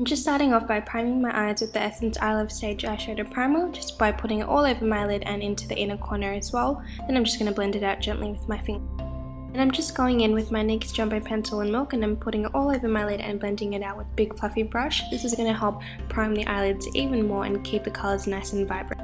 just starting off by priming my eyes with the Essence I Love Stage Eyeshadow Primer, just by putting it all over my lid and into the inner corner as well. Then I'm just going to blend it out gently with my finger. And I'm just going in with my NYX Jumbo Pencil and Milk, and I'm putting it all over my lid and blending it out with a big fluffy brush. This is going to help prime the eyelids even more and keep the colours nice and vibrant.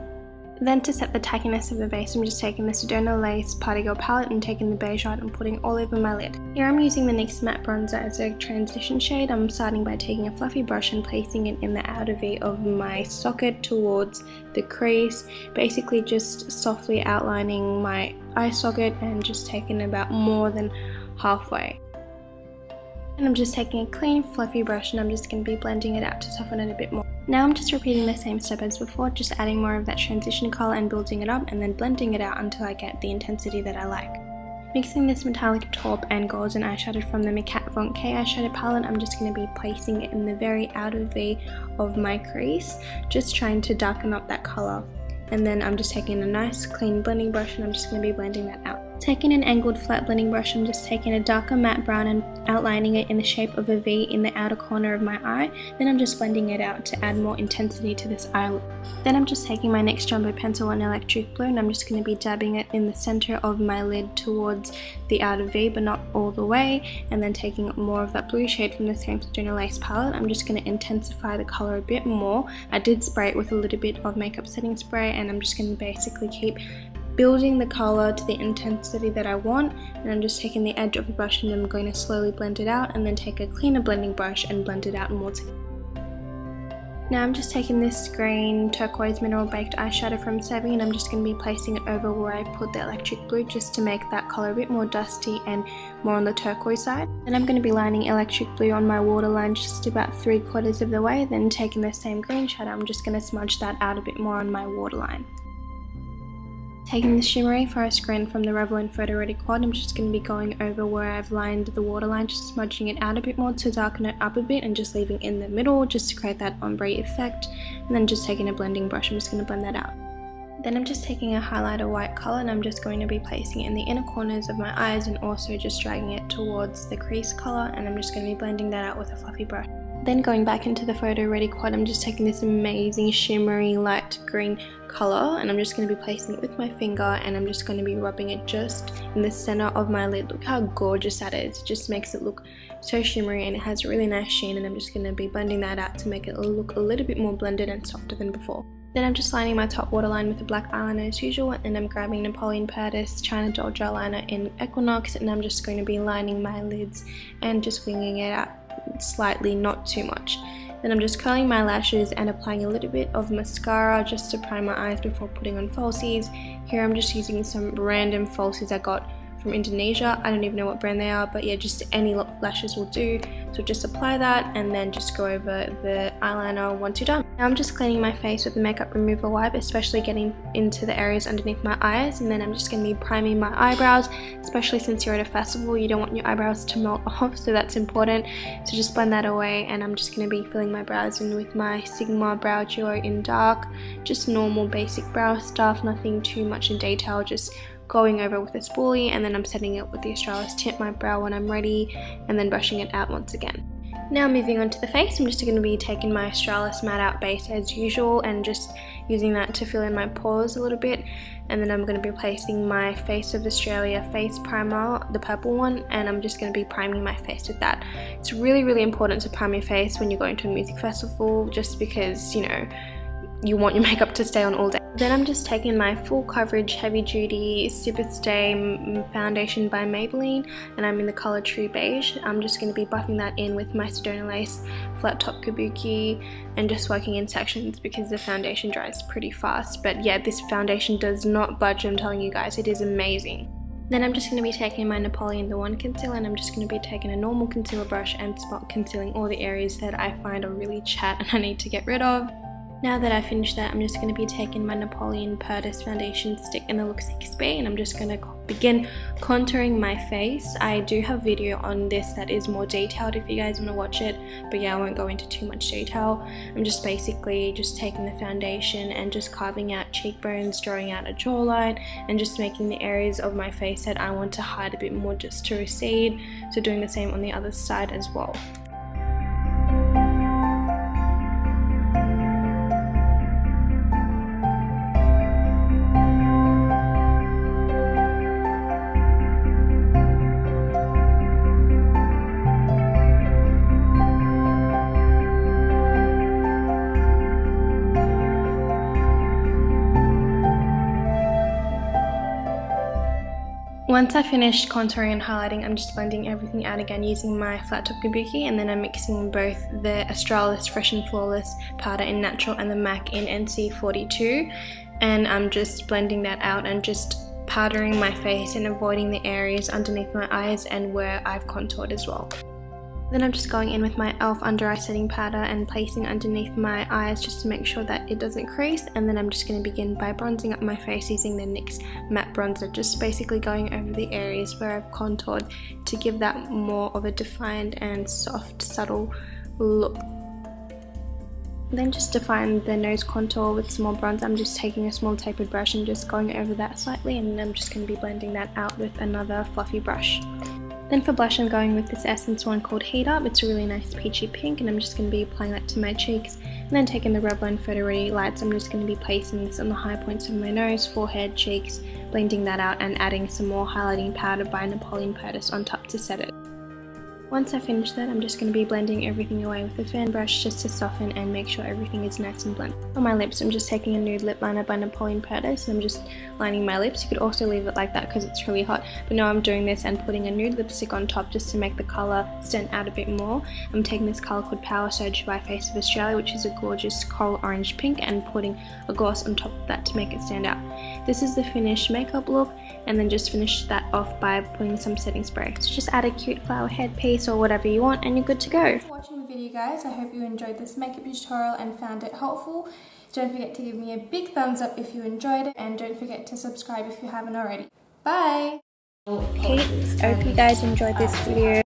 Then to set the tackiness of the base, I'm just taking the Sedona Lace Party Girl palette and taking the beige light and putting it all over my lid. Here I'm using the NYX Matte Bronzer as a transition shade. I'm starting by taking a fluffy brush and placing it in the outer V of my socket towards the crease, basically just softly outlining my eye socket and just taking about more than halfway. And I'm just taking a clean fluffy brush and I'm just going to be blending it out to soften it a bit more. Now I'm just repeating the same step as before, just adding more of that transition colour and building it up and then blending it out until I get the intensity that I like. Mixing this metallic taupe and golden eyeshadow from the Kat Von K eyeshadow palette, I'm just going to be placing it in the very outer V of my crease, just trying to darken up that colour. And then I'm just taking a nice clean blending brush and I'm just going to be blending that out. Taking an angled flat blending brush, I'm just taking a darker matte brown and outlining it in the shape of a V in the outer corner of my eye. Then I'm just blending it out to add more intensity to this eye look. Then I'm just taking my NYX Jumbo Pencil and Electric Blue and I'm just going to be dabbing it in the center of my lid towards the outer V, but not all the way. And then taking more of that blue shade from the same Sedona Lace palette, I'm just going to intensify the color a bit more. I did spray it with a little bit of makeup setting spray and I'm just going to basically keep building the color to the intensity that I want, and I'm just taking the edge of the brush and I'm going to slowly blend it out and then take a cleaner blending brush and blend it out more together. Now I'm just taking this green turquoise mineral baked eyeshadow from Sevi and I'm just going to be placing it over where I put the electric blue just to make that color a bit more dusty and more on the turquoise side. And I'm going to be lining electric blue on my waterline just about 3/4 of the way, then taking the same green shadow, I'm just going to smudge that out a bit more on my waterline. Taking the shimmery forest green from the Revlon Photo Ready Quad, I'm just going to be going over where I've lined the waterline, just smudging it out a bit more to darken it up a bit and just leaving in the middle just to create that ombre effect. And then just taking a blending brush, I'm just going to blend that out. Then I'm just taking a highlighter white colour and I'm just going to be placing it in the inner corners of my eyes and also just dragging it towards the crease colour, and I'm just going to be blending that out with a fluffy brush. Then going back into the Photo Ready Quad, I'm just taking this amazing shimmery light green colour and I'm just going to be placing it with my finger and I'm just going to be rubbing it just in the centre of my lid. Look how gorgeous that is. It just makes it look so shimmery and it has a really nice sheen, and I'm just going to be blending that out to make it look a little bit more blended and softer than before. Then I'm just lining my top waterline with a black eyeliner as usual, and I'm grabbing Napoleon Perdis China Doll Gel Liner in Equinox and I'm just going to be lining my lids and just winging it out slightly, not too much. Then I'm just curling my lashes and applying a little bit of mascara just to prime my eyes before putting on falsies. Here I'm just using some random falsies I got from Indonesia. I don't even know what brand they are, but yeah, just any lashes will do. So just apply that and then just go over the eyeliner once you're done. Now I'm just cleaning my face with the makeup remover wipe, especially getting into the areas underneath my eyes, and then I'm just going to be priming my eyebrows, especially since you're at a festival, you don't want your eyebrows to melt off, so that's important. So just blend that away, and I'm just going to be filling my brows in with my Sigma Brow Duo in dark, just normal basic brow stuff, nothing too much in detail, just going over with a spoolie, and then I'm setting it with the Australis Tint my brow when I'm ready and then brushing it out once again. Now moving on to the face, I'm just going to be taking my Australis Matte Out base as usual and just using that to fill in my pores a little bit, and then I'm going to be placing my Face of Australia face primer, the purple one, and I'm just going to be priming my face with that. It's really important to prime your face when you're going to a music festival, just because, you know, you want your makeup to stay on all day. Then I'm just taking my full coverage heavy duty Super Stay foundation by Maybelline and I'm in the colour True Beige. I'm just going to be buffing that in with my Sedona Lace flat top kabuki and just working in sections because the foundation dries pretty fast. But yeah, this foundation does not budge, I'm telling you guys, it is amazing. Then I'm just going to be taking my Napoleon The One concealer and I'm just going to be taking a normal concealer brush and spot concealing all the areas that I find are really chat and I need to get rid of. Now that I've finished that, I'm just going to be taking my Napoleon Perdis foundation stick in the Look 6B and I'm just going to begin contouring my face. I do have a video on this that is more detailed if you guys want to watch it, but yeah, I won't go into too much detail. I'm just basically just taking the foundation and just carving out cheekbones, drawing out a jawline, and just making the areas of my face that I want to hide a bit more just to recede. So doing the same on the other side as well. Once I finished contouring and highlighting, I'm just blending everything out again using my flat top kabuki, and then I'm mixing both the Australis Fresh and Flawless powder in natural and the MAC in NC42, and I'm just blending that out and just powdering my face and avoiding the areas underneath my eyes and where I've contoured as well. Then I'm just going in with my e.l.f. under eye setting powder and placing underneath my eyes just to make sure that it doesn't crease, and then I'm just going to begin by bronzing up my face using the NYX matte bronzer, just basically going over the areas where I've contoured to give that more of a defined and soft, subtle look. Then just define the nose contour with some more bronze. I'm just taking a small tapered brush and just going over that slightly, and then I'm just going to be blending that out with another fluffy brush. Then for blush, I'm going with this Essence one called Heat Up. It's a really nice peachy pink, and I'm just going to be applying that to my cheeks. And then taking the Revlon Photo Ready Lights, I'm just going to be placing this on the high points of my nose, forehead, cheeks, blending that out and adding some more highlighting powder by Napoleon Purtis on top to set it. Once I finish that, I'm just going to be blending everything away with a fan brush just to soften and make sure everything is nice and blended. For my lips, I'm just taking a nude lip liner by Napoleon Purtis, and I'm just lining my lips. You could also leave it like that because it's really hot, but now I'm doing this and putting a nude lipstick on top just to make the colour stand out a bit more. I'm taking this colour called Power Surge by Face of Australia, which is a gorgeous coral orange pink, and putting a gloss on top of that to make it stand out. This is the finished makeup look, and then just finish that off by putting some setting spray. So just add a cute flower headpiece or whatever you want and you're good to go. Thanks for watching the video, guys. I hope you enjoyed this makeup tutorial and found it helpful. Don't forget to give me a big thumbs up if you enjoyed it, and don't forget to subscribe if you haven't already. Bye! Hey, I hope you guys enjoyed this video.